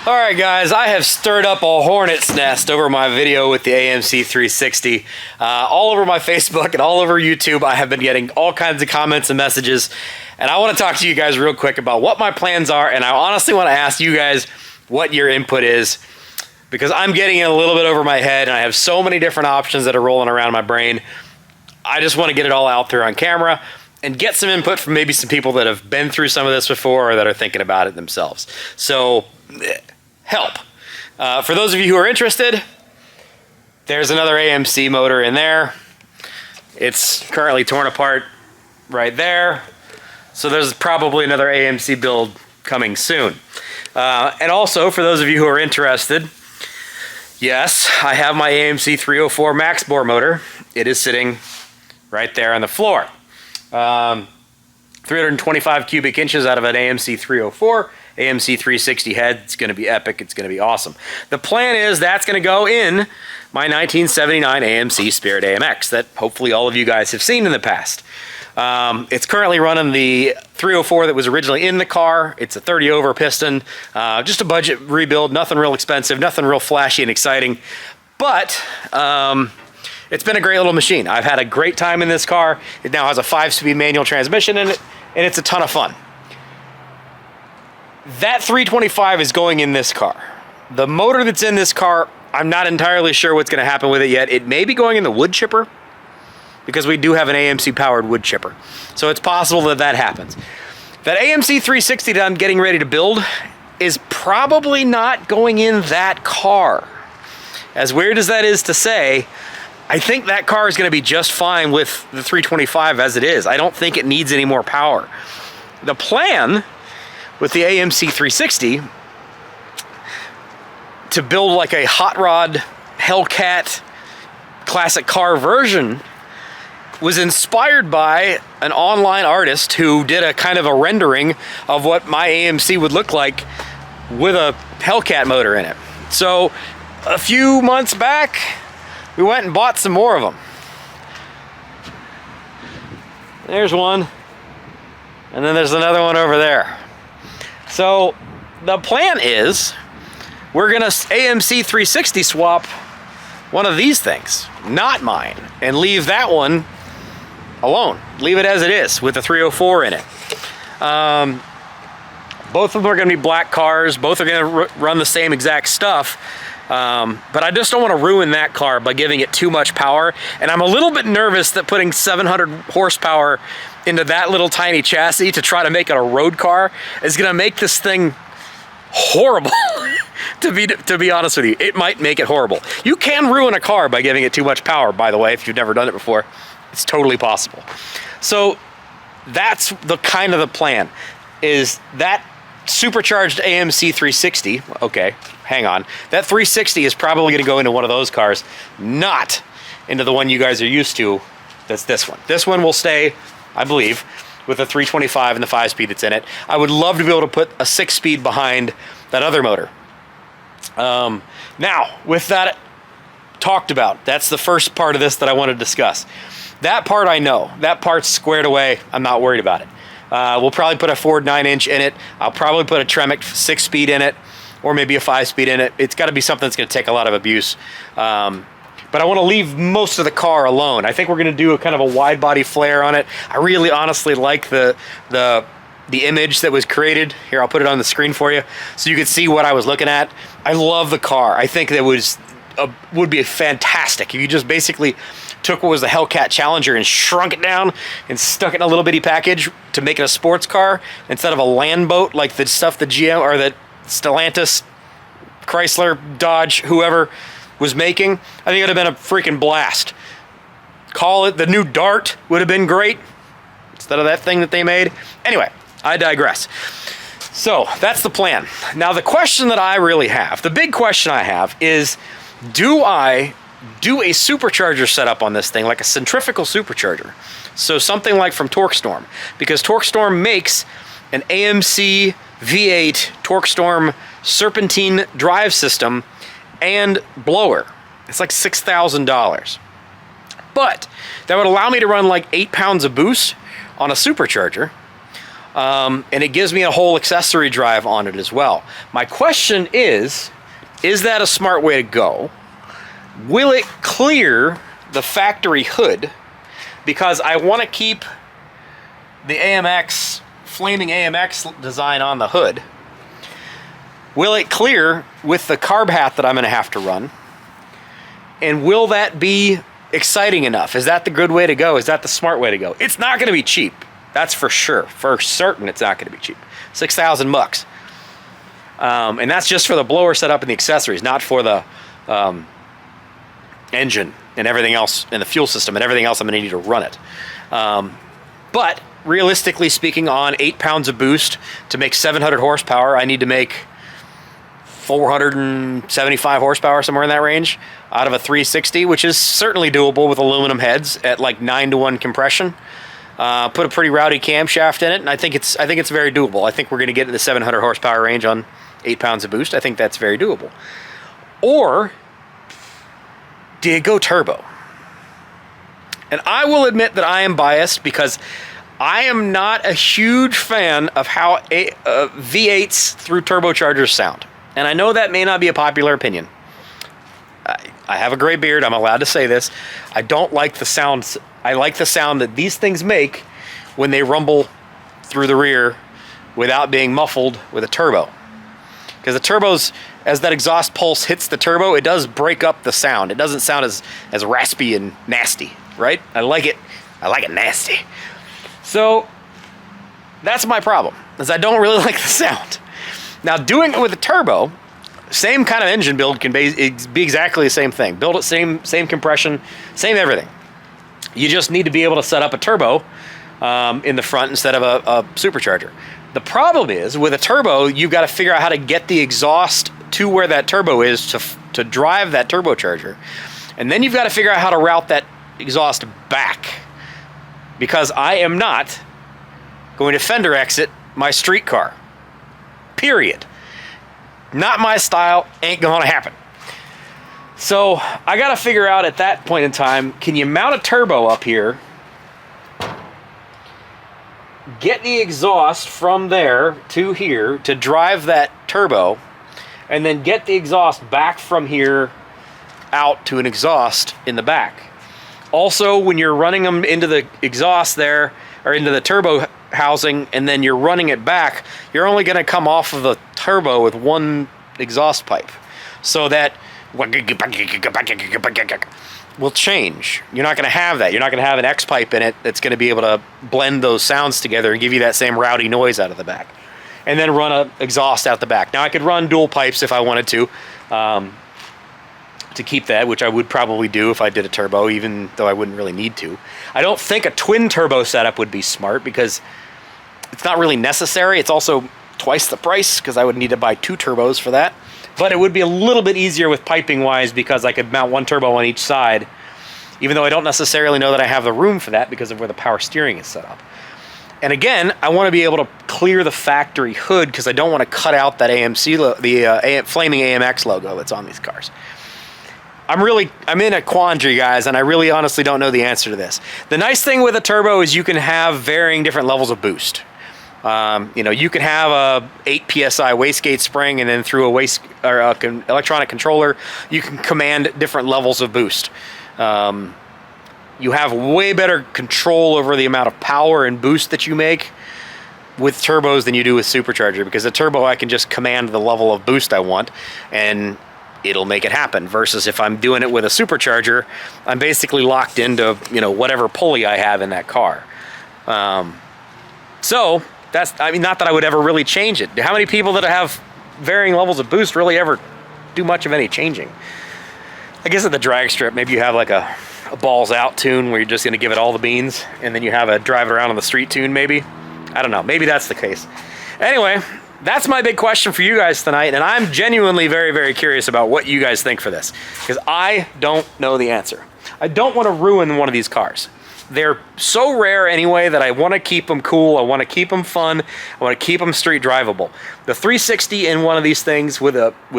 Alright guys, I have stirred up a hornet's nest over my video with the AMC 360. All over my Facebook and all over YouTube, I have been getting all kinds of comments and messages. And I want to talk to you guys real quick about what my plans are, and I honestly want to ask you guys what your input is. Because I'm getting it a little bit over my head, and I have so many different options that are rolling around my brain. I just want to get it all out there on camera and get some input from maybe some people that have been through some of this before or that are thinking about it themselves. So, help. For those of you who are interested, there's another AMC motor in there. It's currently torn apart right there. So there's probably another AMC build coming soon. And also, for those of you who are interested, yes, I have my AMC 304 max bore motor. It is sitting right there on the floor. 325 cubic inches out of an AMC 304. AMC 360 head. It's going to be epic. It's going to be awesome. The plan is that's going to go in my 1979 AMC Spirit AMX that hopefully all of you guys have seen in the past. It's currently running the 304 that was originally in the car. It's a 30 over piston, just a budget rebuild, nothing real expensive, nothing real flashy and exciting, but it's been a great little machine. I've had a great time in this car. It now has a 5-speed manual transmission in it, and it's a ton of fun. That 325 is going in this car. The motor that's in this car, I'm not entirely sure what's going to happen with it yet. It may be going in the wood chipper, because we do have an AMC powered wood chipper. So it's possible that that happens. That AMC 360 that I'm getting ready to build is probably not going in that car. As weird as that is to say, I think that car is going to be just fine with the 325 as it is. I don't think it needs any more power. The plan with the AMC 360 to build like a hot rod Hellcat classic car version was inspired by an online artist who did a kind of a rendering of what my AMC would look like with a Hellcat motor in it. So a few months back, we went and bought some more of them. There's one, and then there's another one over there. So the plan is we're gonna AMC 360 swap one of these things, not mine, and leave that one alone. Leave it as it is with the 304 in it. Both of them are going to be black cars. Both are going to run the same exact stuff. But I just don't want to ruin that car by giving it too much power. And I'm a little bit nervous that putting 700 horsepower into that little tiny chassis to try to make it a road car is going to make this thing horrible. to be honest with you, it might make it horrible. You can ruin a car by giving it too much power, by the way, if you've never done it before. It's totally possible. So that's the kind of the plan, is that supercharged AMC 360, okay, hang on, that 360 is probably going to go into one of those cars, not into the one you guys are used to. That's this one. This one will stay, I believe, with the 325 and the 5-speed that's in it. I would love to be able to put a 6-speed behind that other motor. Now, with that talked about, that's the first part of this that I want to discuss. That part I know. That part's squared away. I'm not worried about it. We'll probably put a Ford 9-inch in it. I'll probably put a Tremec 6-speed in it, or maybe a 5-speed in it. It's got to be something that's going to take a lot of abuse. But I want to leave most of the car alone. I think we're going to do a kind of a wide body flare on it. I really honestly like the image that was created. Here, I'll put it on the screen for you so you can see what I was looking at. I love the car. I think that would be fantastic if you just basically took what was the Hellcat Challenger and shrunk it down and stuck it in a little bitty package to make it a sports car instead of a land boat like the stuff the GM or the Stellantis, Chrysler, Dodge, whoever was making. I think it would have been a freaking blast. Call it the new Dart would have been great instead of that thing that they made. Anyway, I digress. So that's the plan. Now the question that I really have, the big question I have is, do I do a supercharger setup on this thing, like a centrifugal supercharger? So something like from TorqStorm, because TorqStorm makes an AMC V8 TorqStorm serpentine drive system and blower. It's like $6,000. But that would allow me to run like 8 pounds of boost on a supercharger. and it gives me a whole accessory drive on it as well. My question is that a smart way to go? Will it clear the factory hood? Because I want to keep the AMX, flaming AMX design on the hood. Will it clear with the carb hat that I'm going to have to run? And will that be exciting enough? Is that the good way to go? Is that the smart way to go? It's not going to be cheap. That's for sure. For certain, it's not going to be cheap. 6,000 bucks. And that's just for the blower setup and the accessories, not for the engine and everything else, and the fuel system and everything else I'm going to need to run it. But realistically speaking, on 8 pounds of boost to make 700 horsepower, I need to make 475 horsepower, somewhere in that range, out of a 360, which is certainly doable with aluminum heads at like 9-to-1 compression. Put a pretty rowdy camshaft in it, and I think it's very doable. I think we're going to get to the 700 horsepower range on 8 pounds of boost. I think that's very doable. Or do you go turbo? And I will admit that I am biased because I am not a huge fan of how V8s through turbochargers sound. And I know that may not be a popular opinion. I have a gray beard. I'm allowed to say this. I don't like the sounds. I like the sound that these things make when they rumble through the rear without being muffled with a turbo. Because the turbos, as that exhaust pulse hits the turbo, it does break up the sound. It doesn't sound as raspy and nasty, right? I like it nasty. So that's my problem, is I don't really like the sound. Now, doing it with a turbo, same kind of engine build can be exactly the same thing. Build it same compression, same everything. You just need to be able to set up a turbo in the front instead of a supercharger. The problem is, with a turbo, you've got to figure out how to get the exhaust to where that turbo is to drive that turbocharger. And then you've got to figure out how to route that exhaust back. Because I am not going to fender exit my street car. Period. Not my style, ain't gonna happen. So I gotta figure out at that point in time, can you mount a turbo up here, get the exhaust from there to here to drive that turbo, and then get the exhaust back from here out to an exhaust in the back. Also, when you're running them into the exhaust there, or into the turbo housing, and then you're running it back, you're only going to come off of the turbo with one exhaust pipe. So that will change. You're not going to have that. You're not going to have an X pipe in it that's going to be able to blend those sounds together and give you that same rowdy noise out of the back. And then run an exhaust out the back. Now, I could run dual pipes if I wanted to keep that, which I would probably do if I did a turbo, even though I wouldn't really need to. I don't think a twin turbo setup would be smart because it's not really necessary. It's also twice the price because I would need to buy 2 turbos for that. But it would be a little bit easier with piping wise because I could mount one turbo on each side, even though I don't necessarily know that I have the room for that because of where the power steering is set up. And again, I want to be able to clear the factory hood because I don't want to cut out that AMC, flaming AMX logo that's on these cars. I'm in a quandary, guys, and I really honestly don't know the answer to this. The nice thing with a turbo is you can have varying different levels of boost. You can have a 8 psi wastegate spring, and then through electronic controller, you can command different levels of boost. You have way better control over the amount of power and boost that you make with turbos than you do with supercharger, because a turbo I can just command the level of boost I want, and it'll make it happen. Versus if I'm doing it with a supercharger, I'm basically locked into whatever pulley I have in that car. So not that I would ever really change it. How many people that have varying levels of boost really ever do much of any changing? I guess at the drag strip, maybe you have like a balls out tune where you're just going to give it all the beans, and then you have a drive it around on the street tune maybe. I don't know. Maybe that's the case. Anyway, that's my big question for you guys tonight, and I'm genuinely very, very curious about what you guys think for this, because I don't know the answer. I don't want to ruin one of these cars. They're so rare anyway that I want to keep them cool. I want to keep them fun. I want to keep them street drivable. The 360 in one of these things with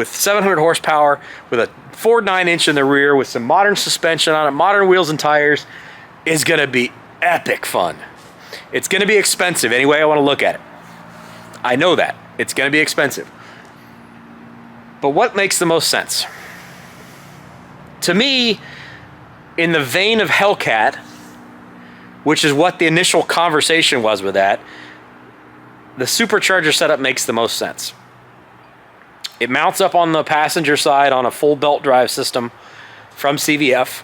700 horsepower, with a Ford 9-inch in the rear, with some modern suspension on it, modern wheels and tires, is going to be epic fun. It's going to be expensive anyway I want to look at it. I know that. It's going to be expensive. But what makes the most sense? To me, in the vein of Hellcat, which is what the initial conversation was with that, the supercharger setup makes the most sense. It mounts up on the passenger side on a full belt drive system from CVF.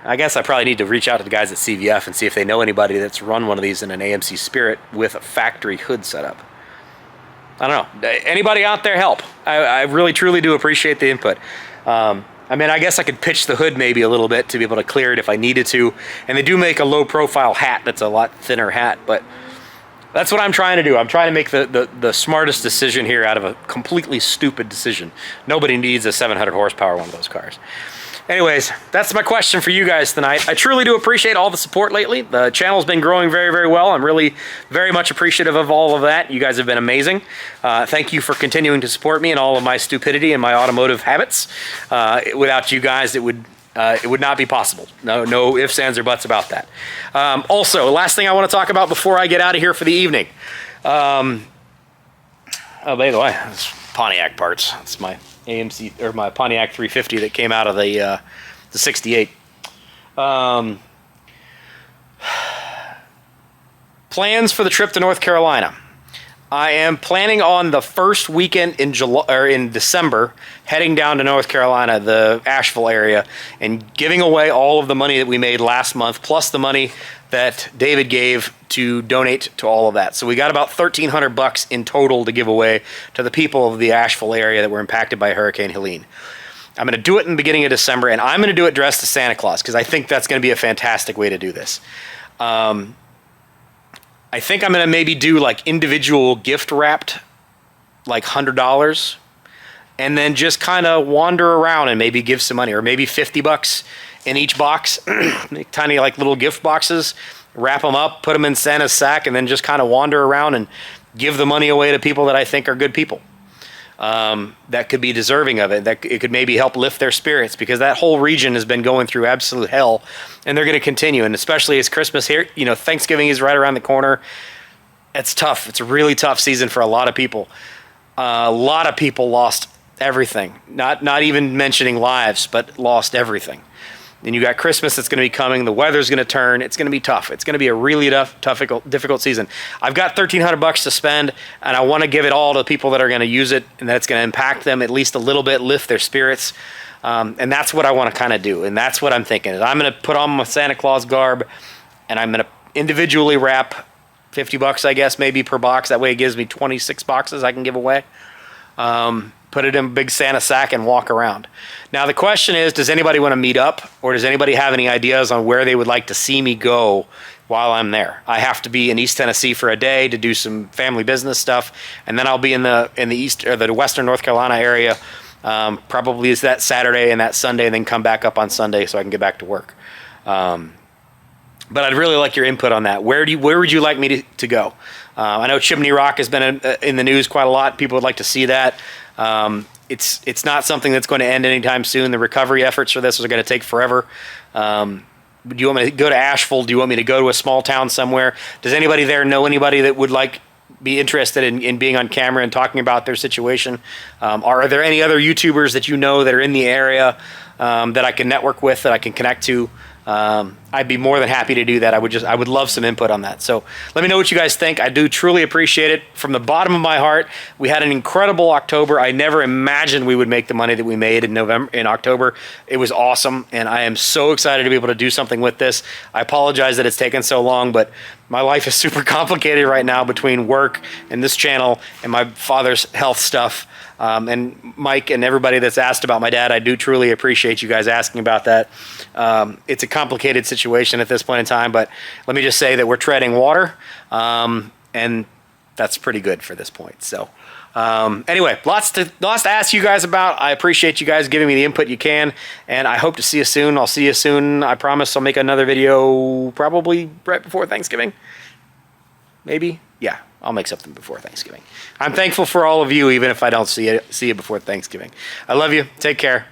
I guess I probably need to reach out to the guys at CVF and see if they know anybody that's run one of these in an AMC Spirit with a factory hood setup. I don't know. Anybody out there, help. I really, truly do appreciate the input. I mean, I guess I could pitch the hood maybe a little bit to be able to clear it if I needed to. And they do make a low-profile hat that's a lot thinner hat, but that's what I'm trying to do. I'm trying to make the smartest decision here out of a completely stupid decision. Nobody needs a 700 horsepower one of those cars. Anyways, that's my question for you guys tonight. I truly do appreciate all the support lately. The channel's been growing very, very well. I'm really very much appreciative of all of that. You guys have been amazing. Thank you for continuing to support me in all of my stupidity and my automotive habits. Without you guys, it would not be possible. No ifs, ands, or buts about that. Also, last thing I want to talk about before I get out of here for the evening. Oh, by the way, it's Pontiac parts. It's my AMC, or my Pontiac 350 that came out of the 68. Plans for the trip to North Carolina. I am planning on the first weekend in December, heading down to North Carolina, the Asheville area, and giving away all of the money that we made last month, plus the money that David gave to donate to all of that. So we got about $1,300 in total to give away to the people of the Asheville area that were impacted by Hurricane Helene. I'm going to do it in the beginning of December, and I'm going to do it dressed as Santa Claus, because I think that's going to be a fantastic way to do this. I think I'm going to maybe do like individual gift wrapped, like $100, and then just kind of wander around and maybe give some money, or maybe $50 in each box, tiny like little gift boxes, wrap them up, put them in Santa's sack, and then just kind of wander around and give the money away to people that I think are good people. That could be deserving of it, that it could maybe help lift their spirits, because that whole region has been going through absolute hell, and they're going to continue. And especially as Christmas here, you know, Thanksgiving is right around the corner. It's tough. It's a really tough season for a lot of people. A lot of people lost everything, not even mentioning lives, but lost everything. Then you got Christmas that's going to be coming. The weather's going to turn. It's going to be tough. It's going to be a really difficult season. I've got $1,300 to spend, and I want to give it all to people that are going to use it, and that's going to impact them at least a little bit, lift their spirits. And that's what I want to kind of do. And that's what I'm thinking. Is I'm going to put on my Santa Claus garb, and I'm going to individually wrap $50, I guess, maybe per box. That way it gives me 26 boxes I can give away. Put it in a big Santa sack and walk around. Now the question is, does anybody want to meet up, or does anybody have any ideas on where they would like to see me go while I'm there? I have to be in East Tennessee for a day to do some family business stuff, and then I'll be in the East or the Western North Carolina area, probably is that Saturday and that Sunday, and then come back up on Sunday so I can get back to work. But I'd really like your input on that. Where would you like me to go? I know Chimney Rock has been in the news quite a lot. People would like to see that. It's not something that's going to end anytime soon. The recovery efforts for this are going to take forever. Do you want me to go to Asheville? Do you want me to go to a small town somewhere? Does anybody there know anybody that would be interested in being on camera and talking about their situation? Are there any other YouTubers that you know that are in the area that I can network with, that I can connect to? I'd be more than happy to do that. I would love some input on that. So let me know what you guys think. I do truly appreciate it from the bottom of my heart. We had an incredible October. I never imagined we would make the money that we made in October. It was awesome, and I am so excited to be able to do something with this. I apologize that it's taken so long, but my life is super complicated right now between work and this channel and my father's health stuff. And Mike and everybody that's asked about my dad, I do truly appreciate you guys asking about that. It's a complicated situation at this point in time, but let me just say that we're treading water, and that's pretty good for this point. So anyway, lots to ask you guys about. I appreciate you guys giving me the input you can, and I hope to see you soon. I'll see you soon. I promise I'll make another video probably right before Thanksgiving. Maybe? Yeah, I'll make something before Thanksgiving. I'm thankful for all of you, even if I don't see you before Thanksgiving. I love you. Take care.